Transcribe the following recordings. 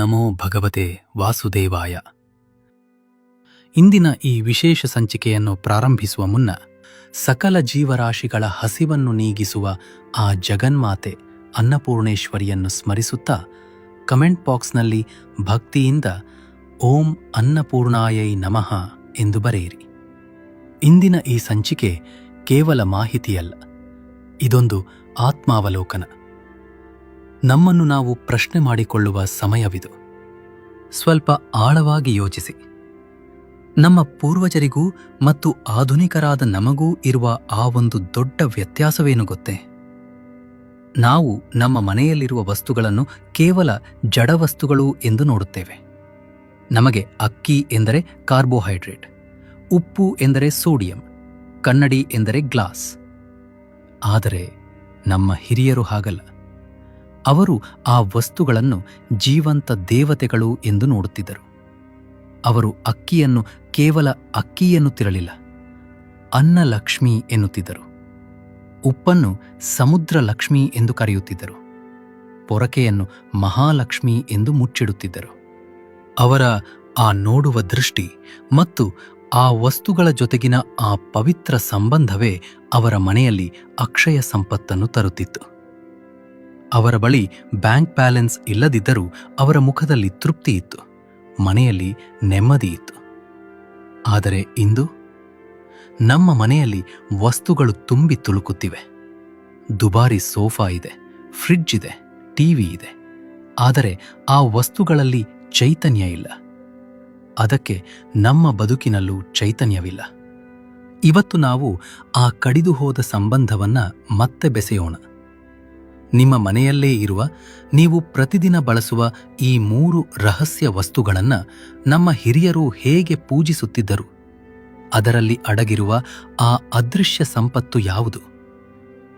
ನಮೋ ಭಗವತೆ ವಾಸುದೇವಾಯ. ಇಂದಿನ ಈ ವಿಶೇಷ ಸಂಚಿಕೆಯನ್ನು ಪ್ರಾರಂಭಿಸುವ ಮುನ್ನ ಸಕಲ ಜೀವರಾಶಿಗಳ ಹಸಿವನ್ನು ನೀಗಿಸುವ ಆ ಜಗನ್ಮಾತೆ ಅನ್ನಪೂರ್ಣೇಶ್ವರಿಯನ್ನು ಸ್ಮರಿಸುತ್ತಾ ಕಮೆಂಟ್ ಬಾಕ್ಸ್ನಲ್ಲಿ ಭಕ್ತಿಯಿಂದ ಓಂ ಅನ್ನಪೂರ್ಣಾಯೈ ನಮಃ ಎಂದು ಬರೆಯಿರಿ. ಇಂದಿನ ಈ ಸಂಚಿಕೆ ಕೇವಲ ಮಾಹಿತಿಯಲ್ಲ, ಇದೊಂದು ಆತ್ಮಾವಲೋಕನ. ನಮ್ಮನ್ನು ನಾವು ಪ್ರಶ್ನೆ ಮಾಡಿಕೊಳ್ಳುವ ಸಮಯವಿದು. ಸ್ವಲ್ಪ ಆಳವಾಗಿ ಯೋಚಿಸಿ. ನಮ್ಮ ಪೂರ್ವಜರಿಗೂ ಮತ್ತು ಆಧುನಿಕರಾದ ನಮಗೂ ಇರುವ ಆ ಒಂದು ದೊಡ್ಡ ವ್ಯತ್ಯಾಸವೇನು ಗೊತ್ತೇ? ನಾವು ನಮ್ಮ ಮನೆಯಲ್ಲಿರುವ ವಸ್ತುಗಳನ್ನು ಕೇವಲ ಜಡವಸ್ತುಗಳು ಎಂದು ನೋಡುತ್ತೇವೆ. ನಮಗೆ ಅಕ್ಕಿ ಎಂದರೆ ಕಾರ್ಬೋಹೈಡ್ರೇಟ್, ಉಪ್ಪು ಎಂದರೆ ಸೋಡಿಯಂ, ಕನ್ನಡಿ ಎಂದರೆ ಗ್ಲಾಸ್. ಆದರೆ ನಮ್ಮ ಹಿರಿಯರು ಹಾಗಲ್ಲ. ಅವರು ಆ ವಸ್ತುಗಳನ್ನು ಜೀವಂತ ದೇವತೆಗಳು ಎಂದು ನೋಡುತ್ತಿದ್ದರು. ಅವರು ಅಕ್ಕಿಯನ್ನು ಕೇವಲ ಅಕ್ಕಿ ಎನ್ನುತ್ತಿರಲಿಲ್ಲ, ಅನ್ನಲಕ್ಷ್ಮಿ ಎನ್ನುತ್ತಿದ್ದರು. ಉಪ್ಪನ್ನು ಸಮುದ್ರ ಲಕ್ಷ್ಮಿ ಎಂದು ಕರೆಯುತ್ತಿದ್ದರು. ಪೊರಕೆಯನ್ನು ಮಹಾಲಕ್ಷ್ಮಿ ಎಂದು ಮುಚ್ಚಿಡುತ್ತಿದ್ದರು. ಅವರ ಆ ನೋಡುವ ದೃಷ್ಟಿ ಮತ್ತು ಆ ವಸ್ತುಗಳ ಜೊತೆಗಿನ ಆ ಪವಿತ್ರ ಸಂಬಂಧವೇ ಅವರ ಮನೆಯಲ್ಲಿ ಅಕ್ಷಯ ಸಂಪತ್ತನ್ನು ತರುತ್ತಿತ್ತು. ಅವರ ಬಳಿ ಬ್ಯಾಂಕ್ ಬ್ಯಾಲೆನ್ಸ್ ಇಲ್ಲದಿದ್ದರೂ ಅವರ ಮುಖದಲ್ಲಿ ತೃಪ್ತಿ ಇತ್ತು, ಮನೆಯಲ್ಲಿ ನೆಮ್ಮದಿ ಇತ್ತು. ಆದರೆ ಇಂದು ನಮ್ಮ ಮನೆಯಲ್ಲಿ ವಸ್ತುಗಳು ತುಂಬಿ ತುಳುಕುತ್ತಿವೆ. ದುಬಾರಿ ಸೋಫಾ ಇದೆ, ಫ್ರಿಡ್ಜ್ ಇದೆ, ಟಿವಿ ಇದೆ. ಆದರೆ ಆ ವಸ್ತುಗಳಲ್ಲಿ ಚೈತನ್ಯ ಇಲ್ಲ. ಅದಕ್ಕೆ ನಮ್ಮ ಬದುಕಿನಲ್ಲೂ ಚೈತನ್ಯವಿಲ್ಲ. ಇವತ್ತು ನಾವು ಆ ಕಡಿದು ಹೋದ ಸಂಬಂಧವನ್ನ ಮತ್ತೆ ಬೆಸೆಯೋಣ. ನಿಮ್ಮ ಮನೆಯಲ್ಲೇ ಇರುವ, ನೀವು ಪ್ರತಿದಿನ ಬಳಸುವ ಈ 3 ರಹಸ್ಯ ವಸ್ತುಗಳನ್ನು ನಮ್ಮ ಹಿರಿಯರು ಹೇಗೆ ಪೂಜಿಸುತ್ತಿದ್ದರು? ಅದರಲ್ಲಿ ಅಡಗಿರುವ ಆ ಅದೃಶ್ಯ ಸಂಪತ್ತು ಯಾವುದು?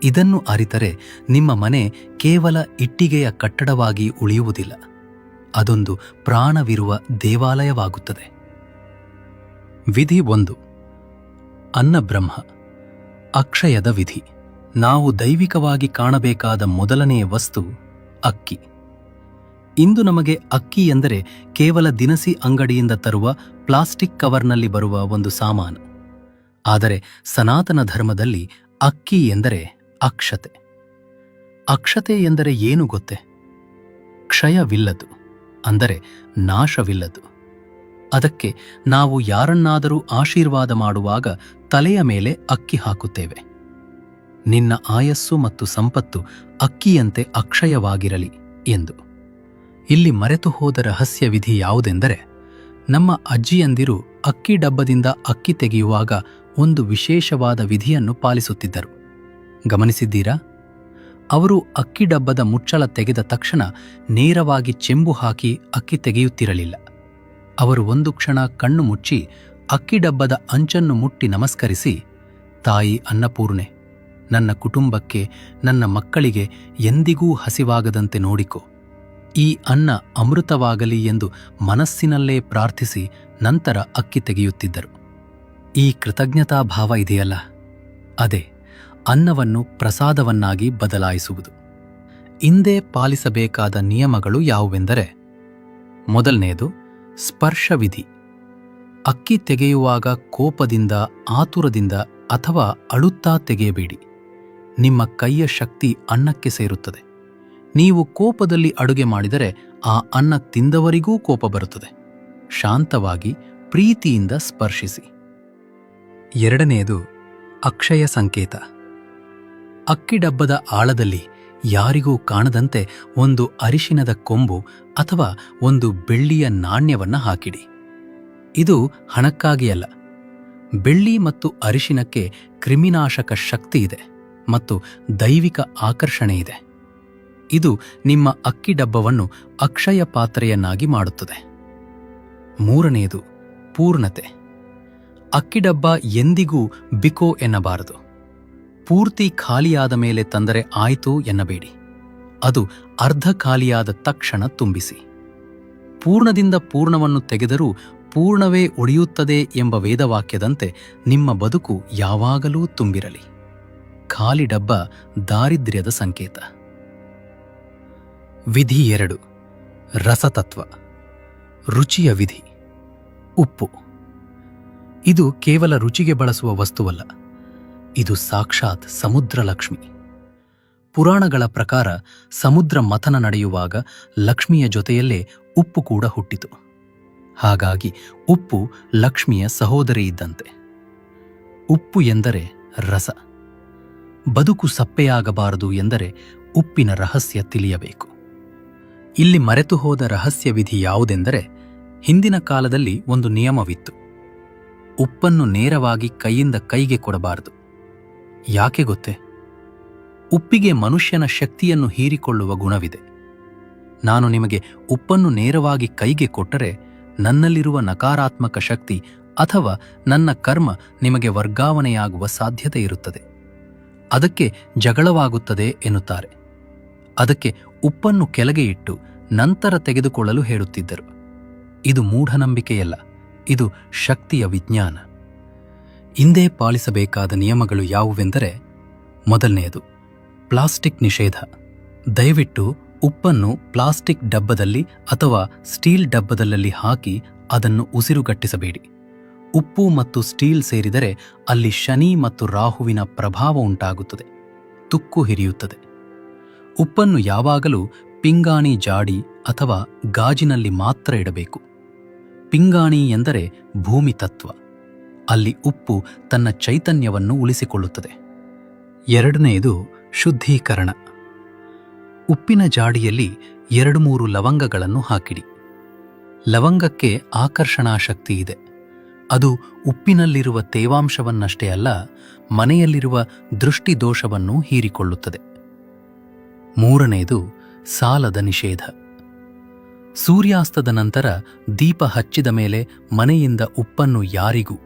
ಇದನ್ನು ಅರಿತರೆ ನಿಮ್ಮ ಮನೆ ಕೇವಲ ಇಟ್ಟಿಗೆಯ ಕಟ್ಟಡವಾಗಿ ಉಳಿಯುವುದಿಲ್ಲ, ಅದೊಂದು ಪ್ರಾಣವಿರುವ ದೇವಾಲಯವಾಗುತ್ತದೆ. ವಿಧಿ 1. ಅನ್ನಬ್ರಹ್ಮ, ಅಕ್ಷಯದ ವಿಧಿ. ನಾವು ದೈವಿಕವಾಗಿ ಕಾಣಬೇಕಾದ ಮೊದಲನೆಯ ವಸ್ತು ಅಕ್ಕಿ. ಇಂದು ನಮಗೆ ಅಕ್ಕಿ ಎಂದರೆ ಕೇವಲ ದಿನಸಿ ಅಂಗಡಿಯಿಂದ ತರುವ ಪ್ಲಾಸ್ಟಿಕ್ ಕವರ್ನಲ್ಲಿ ಬರುವ ಒಂದು ಸಾಮಾನು. ಆದರೆ ಸನಾತನ ಧರ್ಮದಲ್ಲಿ ಅಕ್ಕಿ ಎಂದರೆ ಅಕ್ಷತೆ. ಅಕ್ಷತೆ ಎಂದರೆ ಏನು ಗೊತ್ತೇ? ಕ್ಷಯವಿಲ್ಲದು, ಅಂದರೆ ನಾಶವಿಲ್ಲದು. ಅದಕ್ಕೆ ನಾವು ಯಾರನ್ನಾದರೂ ಆಶೀರ್ವಾದ ಮಾಡುವಾಗ ತಲೆಯ ಮೇಲೆ ಅಕ್ಕಿ ಹಾಕುತ್ತೇವೆ. ನಿನ್ನ ಆಯಸ್ಸು ಮತ್ತು ಸಂಪತ್ತು ಅಕ್ಕಿಯಂತೆ ಅಕ್ಷಯವಾಗಿರಲಿ ಎಂದು. ಇಲ್ಲಿ ಮರೆತು ಹೋದ ರಹಸ್ಯ ವಿಧಿ ಯಾವುದೆಂದರೆ, ನಮ್ಮ ಅಜ್ಜಿಯಂದಿರು ಅಕ್ಕಿ ಡಬ್ಬದಿಂದ ಅಕ್ಕಿ ತೆಗೆಯುವಾಗ ಒಂದು ವಿಶೇಷವಾದ ವಿಧಿಯನ್ನು ಪಾಲಿಸುತ್ತಿದ್ದರು. ಗಮನಿಸಿದ್ದೀರಾ? ಅವರು ಅಕ್ಕಿ ಡಬ್ಬದ ಮುಚ್ಚಳ ತೆಗೆದ ತಕ್ಷಣ ನೇರವಾಗಿ ಚೆಂಬು ಹಾಕಿ ಅಕ್ಕಿ ತೆಗೆಯುತ್ತಿರಲಿಲ್ಲ. ಅವರು ಒಂದು ಕ್ಷಣ ಕಣ್ಣು ಮುಚ್ಚಿ ಅಕ್ಕಿ ಡಬ್ಬದ ಅಂಚನ್ನು ಮುಟ್ಟಿ ನಮಸ್ಕರಿಸಿ, ತಾಯಿ ಅನ್ನಪೂರ್ಣೆ, ನನ್ನ ಕುಟುಂಬಕ್ಕೆ, ನನ್ನ ಮಕ್ಕಳಿಗೆ ಎಂದಿಗೂ ಹಸಿವಾಗದಂತೆ ನೋಡಿಕೊ, ಈ ಅನ್ನ ಅಮೃತವಾಗಲಿ ಎಂದು ಮನಸ್ಸಿನಲ್ಲೇ ಪ್ರಾರ್ಥಿಸಿ ನಂತರ ಅಕ್ಕಿ ತೆಗೆಯುತ್ತಿದ್ದರು. ಈ ಕೃತಜ್ಞತಾ ಭಾವ ಇದೆಯಲ್ಲ, ಅದೇ ಅನ್ನವನ್ನು ಪ್ರಸಾದವನ್ನಾಗಿ ಬದಲಾಯಿಸುವುದು. ಇಂದೇ ಪಾಲಿಸಬೇಕಾದ ನಿಯಮಗಳು ಯಾವುವೆಂದರೆ, ಮೊದಲನೆಯದು ಸ್ಪರ್ಶವಿಧಿ. ಅಕ್ಕಿ ತೆಗೆಯುವಾಗ ಕೋಪದಿಂದ, ಆತುರದಿಂದ ಅಥವಾ ಅಳುತ್ತಾ ತೆಗೆಯಬೇಡಿ. ನಿಮ್ಮ ಕೈಯ ಶಕ್ತಿ ಅನ್ನಕ್ಕೆ ಸೇರುತ್ತದೆ. ನೀವು ಕೋಪದಲ್ಲಿ ಅಡುಗೆ ಮಾಡಿದರೆ ಆ ಅನ್ನ ತಿಂದವರಿಗೂ ಕೋಪ ಬರುತ್ತದೆ. ಶಾಂತವಾಗಿ ಪ್ರೀತಿಯಿಂದ ಸ್ಪರ್ಶಿಸಿ. ಎರಡನೆಯದು ಅಕ್ಷಯ ಸಂಕೇತ. ಅಕ್ಕಿ ಡಬ್ಬದ ಆಳದಲ್ಲಿ ಯಾರಿಗೂ ಕಾಣದಂತೆ ಒಂದು ಅರಿಶಿನದ ಕೊಂಬು ಅಥವಾ ಒಂದು ಬೆಳ್ಳಿಯ ನಾಣ್ಯವನ್ನು ಹಾಕಿಡಿ. ಇದು ಹಣಕ್ಕಾಗಿ ಅಲ್ಲ. ಬೆಳ್ಳಿ ಮತ್ತು ಅರಿಶಿನಕ್ಕೆ ಕ್ರಿಮಿನಾಶಕ ಶಕ್ತಿ ಇದೆ ಮತ್ತು ದೈವಿಕ ಆಕರ್ಷಣೆ ಇದೆ. ಇದು ನಿಮ್ಮ ಅಕ್ಕಿ ಡಬ್ಬವನ್ನು ಅಕ್ಷಯ ಪಾತ್ರೆಯನ್ನಾಗಿ ಮಾಡುತ್ತದೆ. ಮೂರನೆಯದು ಪೂರ್ಣತೆ. ಅಕ್ಕಿ ಡಬ್ಬ ಎಂದಿಗೂ ಬಿಕೋ ಎನ್ನಬಾರದು. ಪೂರ್ತಿ ಖಾಲಿಯಾದ ಮೇಲೆ ತಂದರೆ ಆಯ್ತು ಎನ್ನಬೇಡಿ. ಅದು ಅರ್ಧ ಖಾಲಿಯಾದ ತಕ್ಷಣ ತುಂಬಿಸಿ. ಪೂರ್ಣದಿಂದ ಪೂರ್ಣವನ್ನು ತೆಗೆದರೂ ಪೂರ್ಣವೇ ಉಳಿಯುತ್ತದೆ ಎಂಬ ವೇದವಾಕ್ಯದಂತೆ ನಿಮ್ಮ ಬದುಕು ಯಾವಾಗಲೂ ತುಂಬಿರಲಿ. ಖಾಲಿ ಡಬ್ಬ ದಾರಿದ್ರ್ಯದ ಸಂಕೇತ. ವಿಧಿ 2. ರಸತತ್ವ, ರುಚಿಯ ವಿಧಿ. ಉಪ್ಪು ಇದು ಕೇವಲ ರುಚಿಗೆ ಬಳಸುವ ವಸ್ತುವಲ್ಲ, ಇದು ಸಾಕ್ಷಾತ್ ಸಮುದ್ರ ಲಕ್ಷ್ಮಿ. ಪುರಾಣಗಳ ಪ್ರಕಾರ ಸಮುದ್ರ ಮಥನ ನಡೆಯುವಾಗ ಲಕ್ಷ್ಮಿಯ ಜೊತೆಯಲ್ಲೇ ಉಪ್ಪು ಕೂಡ ಹುಟ್ಟಿತು. ಹಾಗಾಗಿ ಉಪ್ಪು ಲಕ್ಷ್ಮಿಯ ಸಹೋದರಿ ಇದ್ದಂತೆ. ಉಪ್ಪು ಎಂದರೆ ರಸ. ಬದುಕು ಸಪ್ಪೆಯಾಗಬಾರದು ಎಂದರೆ ಉಪ್ಪಿನ ರಹಸ್ಯ ತಿಳಿಯಬೇಕು. ಇಲ್ಲಿ ಮರೆತು ಹೋದ ರಹಸ್ಯ ವಿಧಿ ಯಾವುದೆಂದರೆ, ಹಿಂದಿನ ಕಾಲದಲ್ಲಿ ಒಂದು ನಿಯಮವಿತ್ತು. ಉಪ್ಪನ್ನು ನೇರವಾಗಿ ಕೈಯಿಂದ ಕೈಗೆ ಕೊಡಬಾರದು. ಯಾಕೆ ಗೊತ್ತೇ? ಉಪ್ಪಿಗೆ ಮನುಷ್ಯನ ಶಕ್ತಿಯನ್ನು ಹೀರಿಕೊಳ್ಳುವ ಗುಣವಿದೆ. ನಾನು ನಿಮಗೆ ಉಪ್ಪನ್ನು ನೇರವಾಗಿ ಕೈಗೆ ಕೊಟ್ಟರೆ ನನ್ನಲ್ಲಿರುವ ನಕಾರಾತ್ಮಕ ಶಕ್ತಿ ಅಥವಾ ನನ್ನ ಕರ್ಮ ನಿಮಗೆ ವರ್ಗಾವಣೆಯಾಗುವ ಸಾಧ್ಯತೆ ಇರುತ್ತದೆ. ಅದಕ್ಕೆ ಜಗಳವಾಗುತ್ತದೆ ಎನ್ನುತ್ತಾರೆ. ಅದಕ್ಕೆ ಉಪ್ಪನ್ನು ಕೆಳಗೆ ಇಟ್ಟು ನಂತರ ತೆಗೆದುಕೊಳ್ಳಲು ಹೇಳುತ್ತಿದ್ದರು. ಇದು ಮೂಢನಂಬಿಕೆಯಲ್ಲ, ಇದು ಶಕ್ತಿಯ ವಿಜ್ಞಾನ. ಇಂದೇ ಪಾಲಿಸಬೇಕಾದ ನಿಯಮಗಳು ಯಾವುವೆಂದರೆ, ಮೊದಲನೆಯದು ಪ್ಲಾಸ್ಟಿಕ್ ನಿಷೇಧ. ದಯವಿಟ್ಟು ಉಪ್ಪನ್ನು ಪ್ಲಾಸ್ಟಿಕ್ ಡಬ್ಬದಲ್ಲಿ ಅಥವಾ ಸ್ಟೀಲ್ ಡಬ್ಬದಲ್ಲಿ ಹಾಕಿ ಅದನ್ನು ಉಸಿರುಗಟ್ಟಿಸಬೇಡಿ. ಉಪ್ಪು ಮತ್ತು ಸ್ಟೀಲ್ ಸೇರಿದರೆ ಅಲ್ಲಿ ಶನಿ ಮತ್ತು ರಾಹುವಿನ ಪ್ರಭಾವ ಉಂಟಾಗುತ್ತದೆ, ತುಕ್ಕು ಹಿರಿಯುತ್ತದೆ. ಉಪ್ಪನ್ನು ಯಾವಾಗಲೂ ಪಿಂಗಾಣಿ ಜಾಡಿ ಅಥವಾ ಗಾಜಿನಲ್ಲಿ ಮಾತ್ರ ಇಡಬೇಕು. ಪಿಂಗಾಣಿ ಎಂದರೆ ಭೂಮಿ ತತ್ವ. ಅಲ್ಲಿ ಉಪ್ಪು ತನ್ನ ಚೈತನ್ಯವನ್ನು ಉಳಿಸಿಕೊಳ್ಳುತ್ತದೆ. ಎರಡನೆಯದು ಶುದ್ಧೀಕರಣ. ಉಪ್ಪಿನ ಜಾಡಿಯಲ್ಲಿ 2-3 ಲವಂಗಗಳನ್ನು ಹಾಕಿಡಿ. ಲವಂಗಕ್ಕೆ ಆಕರ್ಷಣಾ ಶಕ್ತಿ ಇದೆ. ಅದು ಉಪ್ಪಿನಲ್ಲಿರುವ ತೇವಾಂಶವನ್ನಷ್ಟೇ ಅಲ್ಲ, ಮನೆಯಲ್ಲಿರುವ ದೃಷ್ಟಿದೋಷವನ್ನು ಹೀರಿಕೊಳ್ಳುತ್ತದೆ. ಮೂರನೆಯದು ಸಾಲದ ನಿಷೇಧ. ಸೂರ್ಯಾಸ್ತದ ನಂತರ ದೀಪ ಹಚ್ಚಿದ ಮೇಲೆ ಮನೆಯಿಂದ ಉಪ್ಪನ್ನು ಯಾರಿಗೂ,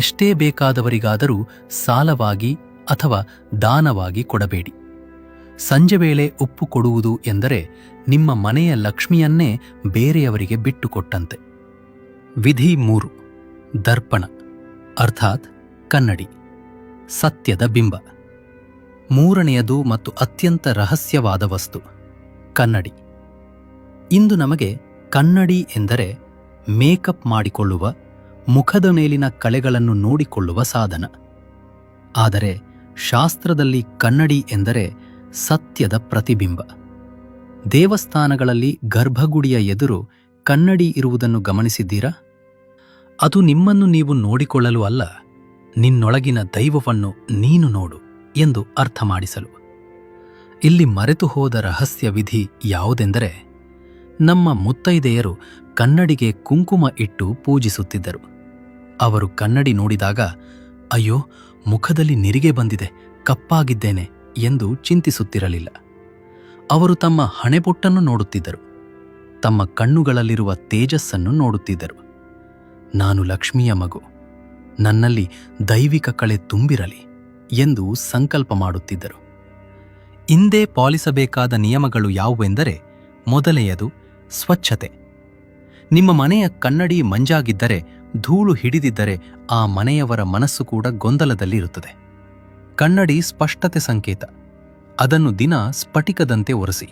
ಎಷ್ಟೇ ಬೇಕಾದವರಿಗಾದರೂ ಸಾಲವಾಗಿ ಅಥವಾ ದಾನವಾಗಿ ಕೊಡಬೇಡಿ. ಸಂಜೆ ವೇಳೆ ಉಪ್ಪು ಕೊಡುವುದು ಎಂದರೆ ನಿಮ್ಮ ಮನೆಯ ಲಕ್ಷ್ಮಿಯನ್ನೇ ಬೇರೆಯವರಿಗೆ ಬಿಟ್ಟುಕೊಟ್ಟಂತೆ. ವಿಧಿ 3. ದರ್ಪಣ ಅರ್ಥಾತ್ ಕನ್ನಡಿ, ಸತ್ಯದ ಬಿಂಬ. ಮೂರನೆಯದು ಮತ್ತು ಅತ್ಯಂತ ರಹಸ್ಯವಾದ ವಸ್ತು ಕನ್ನಡಿ. ಇಂದು ನಮಗೆ ಕನ್ನಡಿ ಎಂದರೆ ಮೇಕಪ್ ಮಾಡಿಕೊಳ್ಳುವ, ಮುಖದ ಮೇಲಿನ ಕಳೆಗಳನ್ನು ನೋಡಿಕೊಳ್ಳುವ ಸಾಧನ. ಆದರೆ ಶಾಸ್ತ್ರದಲ್ಲಿ ಕನ್ನಡಿ ಎಂದರೆ ಸತ್ಯದ ಪ್ರತಿಬಿಂಬ. ದೇವಸ್ಥಾನಗಳಲ್ಲಿ ಗರ್ಭಗುಡಿಯ ಎದುರು ಕನ್ನಡಿ ಇರುವುದನ್ನು ಗಮನಿಸಿದ್ದೀರಾ? ಅದು ನಿಮ್ಮನ್ನು ನೀವು ನೋಡಿಕೊಳ್ಳಲು ಅಲ್ಲ, ನಿನ್ನೊಳಗಿನ ದೈವವನ್ನು ನೀನು ನೋಡು ಎಂದು ಅರ್ಥ ಮಾಡಿಸಲು. ಇಲ್ಲಿ ಮರೆತು ಹೋದ ರಹಸ್ಯ ವಿಧಿ ಯಾವುದೆಂದರೆ, ನಮ್ಮ ಮುತ್ತೈದೆಯರು ಕನ್ನಡಿಗೆ ಕುಂಕುಮ ಇಟ್ಟು ಪೂಜಿಸುತ್ತಿದ್ದರು. ಅವರು ಕನ್ನಡಿ ನೋಡಿದಾಗ, ಅಯ್ಯೋ ಮುಖದಲ್ಲಿ ನಿರಿಗೆ ಬಂದಿದೆ, ಕಪ್ಪಾಗಿದ್ದೇನೆ ಎಂದು ಚಿಂತಿಸುತ್ತಿರಲಿಲ್ಲ. ಅವರು ತಮ್ಮ ಹಣೆಬೊಟ್ಟನ್ನು ನೋಡುತ್ತಿದ್ದರು, ತಮ್ಮ ಕಣ್ಣುಗಳಲ್ಲಿರುವ ತೇಜಸ್ಸನ್ನು ನೋಡುತ್ತಿದ್ದರು. ನಾನು ಲಕ್ಷ್ಮಿಯ ಮಗು, ನನ್ನಲ್ಲಿ ದೈವಿಕ ಕಳೆ ತುಂಬಿರಲಿ ಎಂದು ಸಂಕಲ್ಪ ಮಾಡುತ್ತಿದ್ದರು. ಇಂದೇ ಪಾಲಿಸಬೇಕಾದ ನಿಯಮಗಳು ಯಾವುವೆಂದರೆ, ಮೊದಲೆಯದು ಸ್ವಚ್ಛತೆ. ನಿಮ್ಮ ಮನೆಯ ಕನ್ನಡಿ ಮಂಜಾಗಿದ್ದರೆ, ಧೂಳು ಹಿಡಿದಿದ್ದರೆ ಆ ಮನೆಯವರ ಮನಸ್ಸು ಕೂಡ ಗೊಂದಲದಲ್ಲಿರುತ್ತದೆ. ಕನ್ನಡಿ ಸ್ಪಷ್ಟತೆ ಸಂಕೇತ. ಅದನ್ನು ದಿನ ಸ್ಫಟಿಕದಂತೆ ಒರೆಸಿ.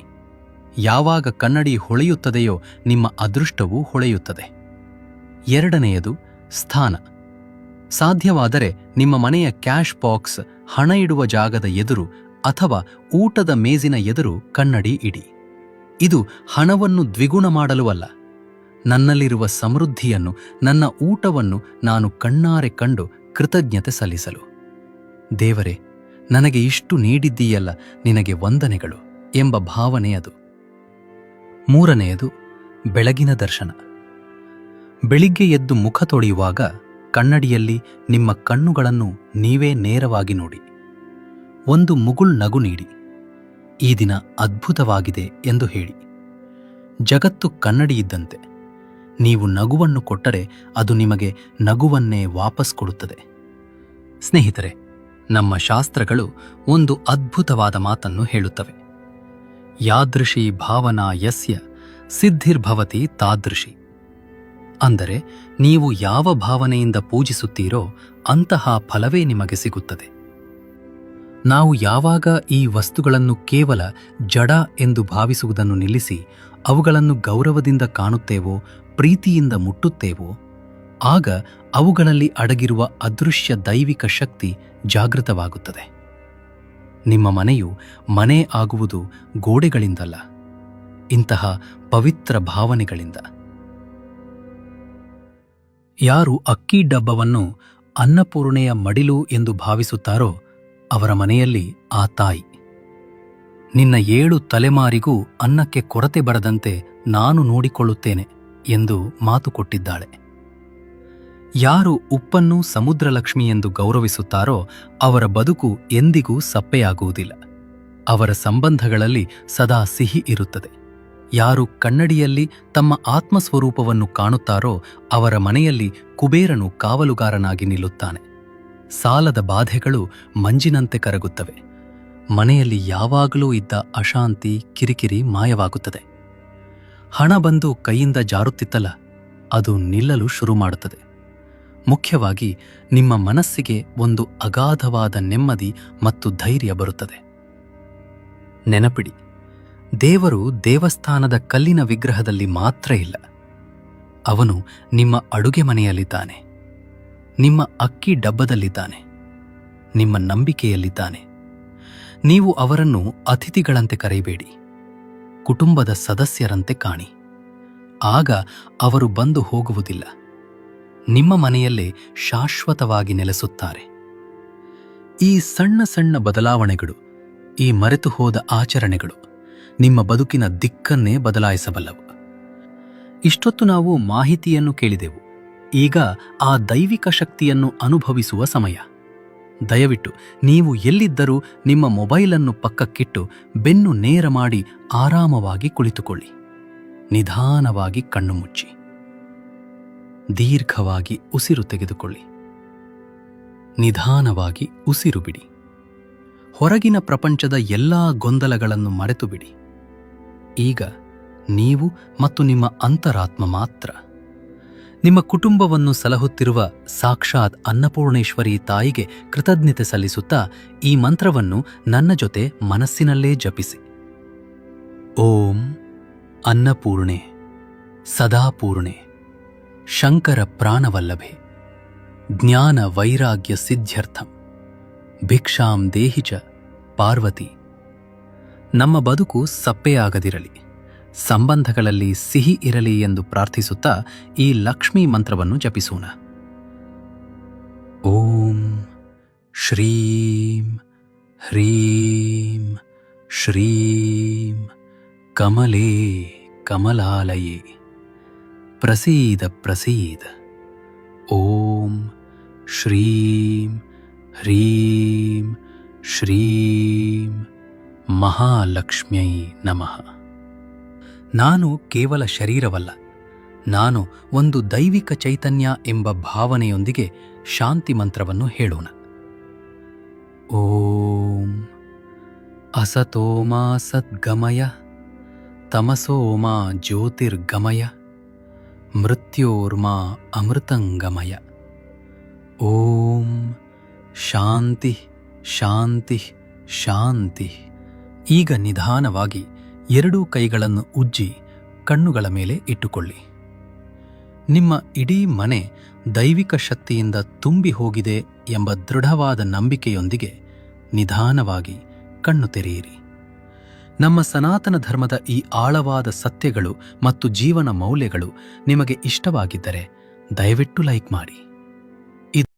ಯಾವಾಗ ಕನ್ನಡಿ ಹೊಳೆಯುತ್ತದೆಯೋ ನಿಮ್ಮ ಅದೃಷ್ಟವೂ ಹೊಳೆಯುತ್ತದೆ. ಎರಡನೆಯದು ಸ್ಥಾನ. ಸಾಧ್ಯವಾದರೆ ನಿಮ್ಮ ಮನೆಯ ಕ್ಯಾಶ್ ಬಾಕ್ಸ್, ಹಣ ಇಡುವ ಜಾಗದ ಎದುರು ಅಥವಾ ಊಟದ ಮೇಜಿನ ಎದುರು ಕನ್ನಡಿ ಇಡಿ. ಇದು ಹಣವನ್ನು ದ್ವಿಗುಣ ಮಾಡಲು ಅಲ್ಲ, ನನ್ನಲ್ಲಿರುವ ಸಮೃದ್ಧಿಯನ್ನು, ನನ್ನ ಊಟವನ್ನು ನಾನು ಕಣ್ಣಾರೆ ಕಂಡು ಕೃತಜ್ಞತೆ ಸಲ್ಲಿಸಲು. ದೇವರೇ, ನನಗೆ ಇಷ್ಟು ನೀಡಿದ್ದೀಯಲ್ಲ, ನಿನಗೆ ವಂದನೆಗಳು ಎಂಬ ಭಾವನೆ ಅದು. ಮೂರನೆಯದು ಬೆಳಗಿನ ದರ್ಶನ. ಬೆಳಿಗ್ಗೆ ಎದ್ದು ಮುಖ ತೊಳೆಯುವಾಗ ಕನ್ನಡಿಯಲ್ಲಿ ನಿಮ್ಮ ಕಣ್ಣುಗಳನ್ನು ನೀವೇ ನೇರವಾಗಿ ನೋಡಿ. ಒಂದು ಮುಗುಳ್ ನಗು ನೀಡಿ. ಈ ದಿನ ಅದ್ಭುತವಾಗಿದೆ ಎಂದು ಹೇಳಿ. ಜಗತ್ತು ಕನ್ನಡಿ ಇದ್ದಂತೆ. ನೀವು ನಗುವನ್ನು ಕೊಟ್ಟರೆ ಅದು ನಿಮಗೆ ನಗುವನ್ನೇ ವಾಪಸ್ ಕೊಡುತ್ತದೆ. ಸ್ನೇಹಿತರೆ, ನಮ್ಮ ಶಾಸ್ತ್ರಗಳು ಒಂದು ಅದ್ಭುತವಾದ ಮಾತನ್ನು ಹೇಳುತ್ತವೆ. ಯಾದೃಶಿ ಭಾವನಾ ಯಸ್ಯ ಸಿದ್ಧಿರ್ಭವತಿ ತಾದೃಶಿ. ಅಂದರೆ ನೀವು ಯಾವ ಭಾವನೆಯಿಂದ ಪೂಜಿಸುತ್ತೀರೋ ಅಂತಹ ಫಲವೇ ನಿಮಗೆ ಸಿಗುತ್ತದೆ. ನಾವು ಯಾವಾಗ ಈ ವಸ್ತುಗಳನ್ನು ಕೇವಲ ಜಡ ಎಂದು ಭಾವಿಸುವುದನ್ನು ನಿಲ್ಲಿಸಿ ಅವುಗಳನ್ನು ಗೌರವದಿಂದ ಕಾಣುತ್ತೇವೋ, ಪ್ರೀತಿಯಿಂದ ಮುಟ್ಟುತ್ತೇವೋ, ಆಗ ಅವುಗಳಲ್ಲಿ ಅಡಗಿರುವ ಅದೃಶ್ಯ ದೈವಿಕ ಶಕ್ತಿ ಜಾಗೃತವಾಗುತ್ತದೆ. ನಿಮ್ಮ ಮನೆಯು ಮನೆ ಆಗುವುದು ಗೋಡೆಗಳಿಂದಲ್ಲ, ಇಂತಹ ಪವಿತ್ರ ಭಾವನೆಗಳಿಂದ. ಯಾರು ಅಕ್ಕಿ ಡಬ್ಬವನ್ನು ಅನ್ನಪೂರ್ಣೆಯ ಮಡಿಲು ಎಂದು ಭಾವಿಸುತ್ತಾರೋ ಅವರ ಮನೆಯಲ್ಲಿ ಆ ತಾಯಿ ನಿನ್ನ 7 ತಲೆಮಾರಿಗೂ ಅನ್ನಕ್ಕೆ ಕೊರತೆ ಬರದಂತೆ ನಾನು ನೋಡಿಕೊಳ್ಳುತ್ತೇನೆ ಎಂದು ಮಾತು ಕೊಟ್ಟಿದ್ದಾಳೆ. ಯಾರು ಉಪ್ಪನ್ನು ಸಮುದ್ರಲಕ್ಷ್ಮಿ ಎಂದು ಗೌರವಿಸುತ್ತಾರೋ ಅವರ ಬದುಕು ಎಂದಿಗೂ ಸಪ್ಪೆಯಾಗುವುದಿಲ್ಲ. ಅವರ ಸಂಬಂಧಗಳಲ್ಲಿ ಸದಾ ಸಿಹಿ ಇರುತ್ತದೆ. ಯಾರು ಕನ್ನಡಿಯಲ್ಲಿ ತಮ್ಮ ಆತ್ಮಸ್ವರೂಪವನ್ನು ಕಾಣುತ್ತಾರೋ ಅವರ ಮನೆಯಲ್ಲಿ ಕುಬೇರನು ಕಾವಲುಗಾರನಾಗಿ ನಿಲ್ಲುತ್ತಾನೆ. ಸಾಲದ ಬಾಧೆಗಳು ಮಂಜಿನಂತೆ ಕರಗುತ್ತವೆ. ಮನೆಯಲ್ಲಿ ಯಾವಾಗಲೂ ಇದ್ದ ಅಶಾಂತಿ, ಕಿರಿಕಿರಿ ಮಾಯವಾಗುತ್ತದೆ. ಹಣ ಬಂದು ಕೈಯಿಂದ ಜಾರುತ್ತಿತ್ತಲ್ಲ, ಅದು ನಿಲ್ಲಲು ಶುರು ಮಾಡುತ್ತದೆ. ಮುಖ್ಯವಾಗಿ ನಿಮ್ಮ ಮನಸ್ಸಿಗೆ ಒಂದು ಅಗಾಧವಾದ ನೆಮ್ಮದಿ ಮತ್ತು ಧೈರ್ಯ ಬರುತ್ತದೆ. ನೆನಪಿಡಿ, ದೇವರು ದೇವಸ್ಥಾನದ ಕಲ್ಲಿನ ವಿಗ್ರಹದಲ್ಲಿ ಮಾತ್ರ ಇಲ್ಲ. ಅವನು ನಿಮ್ಮ ಅಡುಗೆ ಮನೆಯಲ್ಲಿದ್ದಾನೆ, ನಿಮ್ಮ ಅಕ್ಕಿ ಡಬ್ಬದಲ್ಲಿದ್ದಾನೆ, ನಿಮ್ಮ ನಂಬಿಕೆಯಲ್ಲಿದ್ದಾನೆ. ನೀವು ಅವರನ್ನು ಅತಿಥಿಗಳಂತೆ ಕರೆಯಬೇಡಿ, ಕುಟುಂಬದ ಸದಸ್ಯರಂತೆ ಕಾಣಿ. ಆಗ ಅವರು ಬಂದು ಹೋಗುವುದಿಲ್ಲ, ನಿಮ್ಮ ಮನೆಯಲ್ಲೇ ಶಾಶ್ವತವಾಗಿ ನೆಲೆಸುತ್ತಾರೆ. ಈ ಸಣ್ಣ ಸಣ್ಣ ಬದಲಾವಣೆಗಳು, ಈ ಮರೆತು ಹೋದ ಆಚರಣೆಗಳು ನಿಮ್ಮ ಬದುಕಿನ ದಿಕ್ಕನ್ನೇ ಬದಲಾಯಿಸಬಲ್ಲವು. ಇಷ್ಟೊತ್ತು ನಾವು ಮಾಹಿತಿಯನ್ನು ಕೇಳಿದೆವು. ಈಗ ಆ ದೈವಿಕ ಶಕ್ತಿಯನ್ನು ಅನುಭವಿಸುವ ಸಮಯ. ದಯವಿಟ್ಟು ನೀವು ಎಲ್ಲಿದ್ದರೂ ನಿಮ್ಮ ಮೊಬೈಲನ್ನು ಪಕ್ಕಕ್ಕಿಟ್ಟು ಬೆನ್ನು ನೇರ ಮಾಡಿ ಆರಾಮವಾಗಿ ಕುಳಿತುಕೊಳ್ಳಿ. ನಿಧಾನವಾಗಿ ಕಣ್ಣು ಮುಚ್ಚಿ ದೀರ್ಘವಾಗಿ ಉಸಿರು ತೆಗೆದುಕೊಳ್ಳಿ. ನಿಧಾನವಾಗಿ ಉಸಿರು ಬಿಡಿ. ಹೊರಗಿನ ಪ್ರಪಂಚದ ಎಲ್ಲಾ ಗೊಂದಲಗಳನ್ನು ಮರೆತು ಬಿಡಿ. ಈಗ ನೀವು ಮತ್ತು ನಿಮ್ಮ ಅಂತರಾತ್ಮ ಮಾತ್ರ. ನಿಮ್ಮ ಕುಟುಂಬವನ್ನು ಸಲಹುತ್ತಿರುವ ಸಾಕ್ಷಾತ್ ಅನ್ನಪೂರ್ಣೇಶ್ವರಿ ತಾಯಿಗೆ ಕೃತಜ್ಞತೆ ಸಲ್ಲಿಸುತ್ತಾ ಈ ಮಂತ್ರವನ್ನು ನನ್ನ ಜೊತೆ ಮನಸ್ಸಿನಲ್ಲೇ ಜಪಿಸಿ. ಓಂ ಅನ್ನಪೂರ್ಣೆ ಸದಾಪೂರ್ಣೆ ಶಂಕರ ಪ್ರಾಣವಲ್ಲಭೆ ಜ್ಞಾನ ವೈರಾಗ್ಯ ಸಿದ್ಧ್ಯರ್ಥಂ ಭಿಕ್ಷಾಂ ದೇಹಿ ಚ ಪಾರ್ವತಿ. ನಮ್ಮ ಬದುಕು ಸಪ್ಪೆಯಾಗದಿರಲಿ, ಸಂಬಂಧಗಳಲ್ಲಿ ಸಿಹಿ ಇರಲಿ ಎಂದು ಪ್ರಾರ್ಥಿಸುತ್ತಾ ಈ ಲಕ್ಷ್ಮೀ ಮಂತ್ರವನ್ನು ಜಪಿಸೋಣ. ಓಂ ಶ್ರೀಂ ಹ್ರೀಂ ಶ್ರೀಂ ಕಮಲೇ ಕಮಲಾಲಯೇ ಪ್ರಸೀದ ಪ್ರಸೀದ. ಓಂ ಶ್ರೀಂ ಹ್ರೀಂ ಶ್ರೀಂ ಮಹಾಲಕ್ಷ್ಮ್ಯೈ ನಮಃ. ನಾನು ಕೇವಲ ಶರೀರವಲ್ಲ, ನಾನು ಒಂದು ದೈವಿಕ ಚೈತನ್ಯ ಎಂಬ ಭಾವನೆಯೊಂದಿಗೆ ಶಾಂತಿ ಮಂತ್ರವನ್ನು ಹೇಳೋಣ. ಓಂ ಅಸತೋಮಾ ಸದ್ಗಮಯ ತಮಸೋಮಾ ಜ್ಯೋತಿರ್ಗಮಯ ಮೃತ್ಯೋರ್ಮಾ ಅಮೃತಂಗಮಯ. ಓಂ ಶಾಂತಿ ಶಾಂತಿ ಶಾಂತಿ. ಈಗ ನಿಧಾನವಾಗಿ 2 ಕೈಗಳನ್ನು ಉಜ್ಜಿ ಕಣ್ಣುಗಳ ಮೇಲೆ ಇಟ್ಟುಕೊಳ್ಳಿ. ನಿಮ್ಮ ಇಡೀ ಮನೆ ದೈವಿಕ ಶಕ್ತಿಯಿಂದ ತುಂಬಿ ಹೋಗಿದೆ ಎಂಬ ದೃಢವಾದ ನಂಬಿಕೆಯೊಂದಿಗೆ ನಿಧಾನವಾಗಿ ಕಣ್ಣು ತೆರೆಯಿರಿ. ನಮ್ಮ ಸನಾತನ ಧರ್ಮದ ಈ ಆಳವಾದ ಸತ್ಯಗಳು ಮತ್ತು ಜೀವನ ಮೌಲ್ಯಗಳು ನಿಮಗೆ ಇಷ್ಟವಾಗಿದ್ದರೆ ದಯವಿಟ್ಟು ಲೈಕ್ ಮಾಡಿ.